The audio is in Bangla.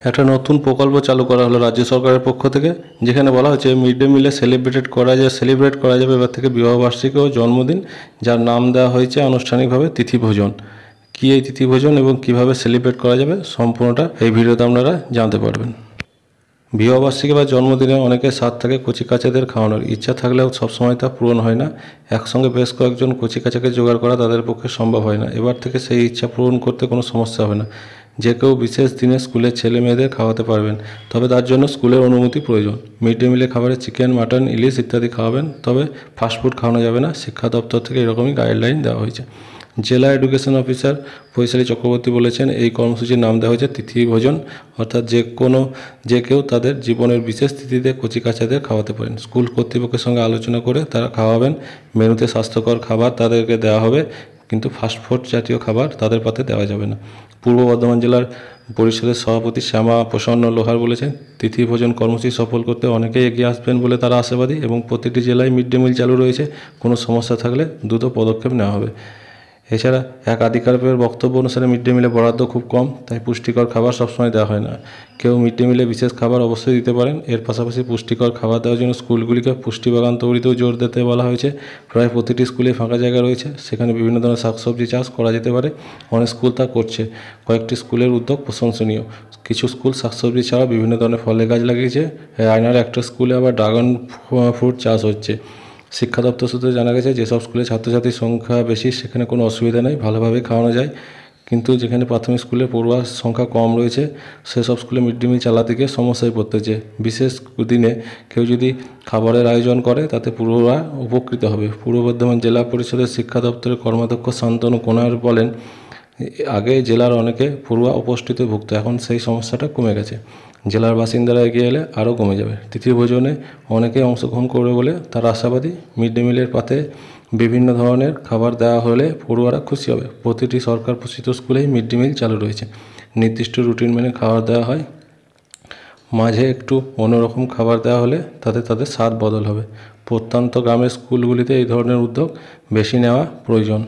একটা নতুন প্রকল্প চালু করা হলো রাজ্য সরকারের পক্ষ থেকে, যেখানে বলা হচ্ছে মিড ডে মিলে সেলিব্রেট করা যাবে এবার থেকে বিবাহবার্ষিকী ও জন্মদিন, যার নাম দেওয়া হয়েছে আনুষ্ঠানিকভাবে তিথিভোজন। কী এই তিথিভোজন এবং কিভাবে সেলিব্রেট করা যাবে সম্পূর্ণটা এই ভিডিওতে আপনারা জানতে পারবেন। বিবাহবার্ষিকী বা জন্মদিনে অনেকের স্বাদ থাকে কচিকাচাদের খাওয়ানোর, ইচ্ছা থাকলেও সবসময় তা পূরণ হয় না। একসঙ্গে বেশ কয়েকজন কচিকাচাকে জোগাড় করা তাদের পক্ষে সম্ভব হয় না। এবার থেকে সেই ইচ্ছা পূরণ করতে কোনো সমস্যা হবে না। যে কেউ বিশেষ দিনে স্কুলের ছেলে মেয়েদের খাওয়াতে পারবেন, তবে তার জন্য স্কুলের অনুমতি প্রয়োজন। মিড ডে মিলে খাবারে চিকেন, মাটন, ইলিশ ইত্যাদি খাওয়াবেন, তবে ফাস্টফুড খাওয়ানো যাবে না। শিক্ষা দপ্তর থেকে এরকমই গাইডলাইন দেওয়া হয়েছে। জেলা এডুকেশন অফিসার বৈশালী চক্রবর্তী বলেছেন, এই কর্মসূচির নাম দেওয়া হয়েছে তিথিভোজন, অর্থাৎ যে কেউ তাদের জীবনের বিশেষ তিথিতে কচিকাচাদের খাওয়াতে পারেন। স্কুল কর্তৃপক্ষের সঙ্গে আলোচনা করে তারা খাওয়াবেন। মেনুতে স্বাস্থ্যকর খাবার তাদেরকে দেওয়া হবে, কিন্তু ফাস্টফুড জাতীয় খাবার তাদের পাতে দেওয়া যাবে না। পূর্ব বর্ধমান জেলার পরিষদের সভাপতি শ্যামা প্রসন্ন লোহার বলেছেন, তিথিভোজন কর্মসূচি সফল করতে অনেকেই এগিয়ে আসবেন বলে তারা আশাবাদী এবং প্রতিটি জেলায় মিড ডে মিল চালু রয়েছে। কোনো সমস্যা থাকলে দ্রুত পদক্ষেপ নেওয়া হবে। এছাড়া এক আধিকারিকের বক্তব্য অনুসারে মিড ডে মিলে বরাদ্দ খুব কম, তাই পুষ্টিকর খাবার সবসময় দেওয়া হয় না। কেউ মিড ডে মিলে বিশেষ খাবার অবশ্যই দিতে পারেন। এর পাশাপাশি পুষ্টিকর খাবার দেওয়ার জন্য স্কুলগুলিকে পুষ্টি বাগান তৈরিতেও জোর দিতে বলা হয়েছে। প্রায় প্রতিটি স্কুলে ফাঁকা জায়গা রয়েছে, সেখানে বিভিন্ন ধরনের শাকসবজি চাষ করা যেতে পারে। অনেক স্কুল তা করছে। কয়েকটি স্কুলের উদ্যোগ প্রশংসনীয়। কিছু স্কুল শাকসবজি ছাড়া বিভিন্ন ধরনের ফলের গাছ লাগিয়েছে। রায়নার একটা স্কুলে আবার ড্রাগন ফ্রুট চাষ হচ্ছে। শিক্ষা দপ্তর সূত্রে জানা গেছে, যেসব স্কুলে ছাত্রছাত্রীর সংখ্যা বেশি সেখানে কোনো অসুবিধা নেই, ভালোভাবে খাওয়ানো যায়। কিন্তু যেখানে প্রাথমিক স্কুলে পড়ুয়ার সংখ্যা কম রয়েছে সেসব স্কুলে মিড ডে মিল চালাতে গিয়ে সমস্যায় পড়তে হচ্ছে। বিশেষ দিনে কেউ যদি খাবারের আয়োজন করে তাতে পড়ুয়া উপকৃত হবে। পূর্ব বর্ধমান জেলা পরিষদের শিক্ষা দপ্তরের কর্মাধ্যক্ষ শান্তনু কোনার বলেন, আগে জেলার অনেকে পড়ুয়া অপুষ্টিতে ভুগত, এখন সেই সমস্যাটা কমে গেছে। জেলার বাসিন্দারা এগিয়ে এলে আরও কমে যাবে। তিথিভোজনে অনেকেই অংশগ্রহণ করবে বলে তারা আশাবাদী। মিড ডে মিলের পাতে বিভিন্ন ধরনের খাবার দেওয়া হলে পড়ুয়ারা খুশি হবে। প্রতিটি সরকার পোষিত স্কুলেই মিড ডে মিল চালু রয়েছে। নির্দিষ্ট রুটিন মেনে খাবার দেওয়া হয়। মাঝে একটু অন্যরকম খাবার দেওয়া হলে তাতে তাদের স্বাদ বদল হবে। প্রত্যন্ত গ্রামের স্কুলগুলিতে এই ধরনের উদ্যোগ বেশি নেওয়া প্রয়োজন।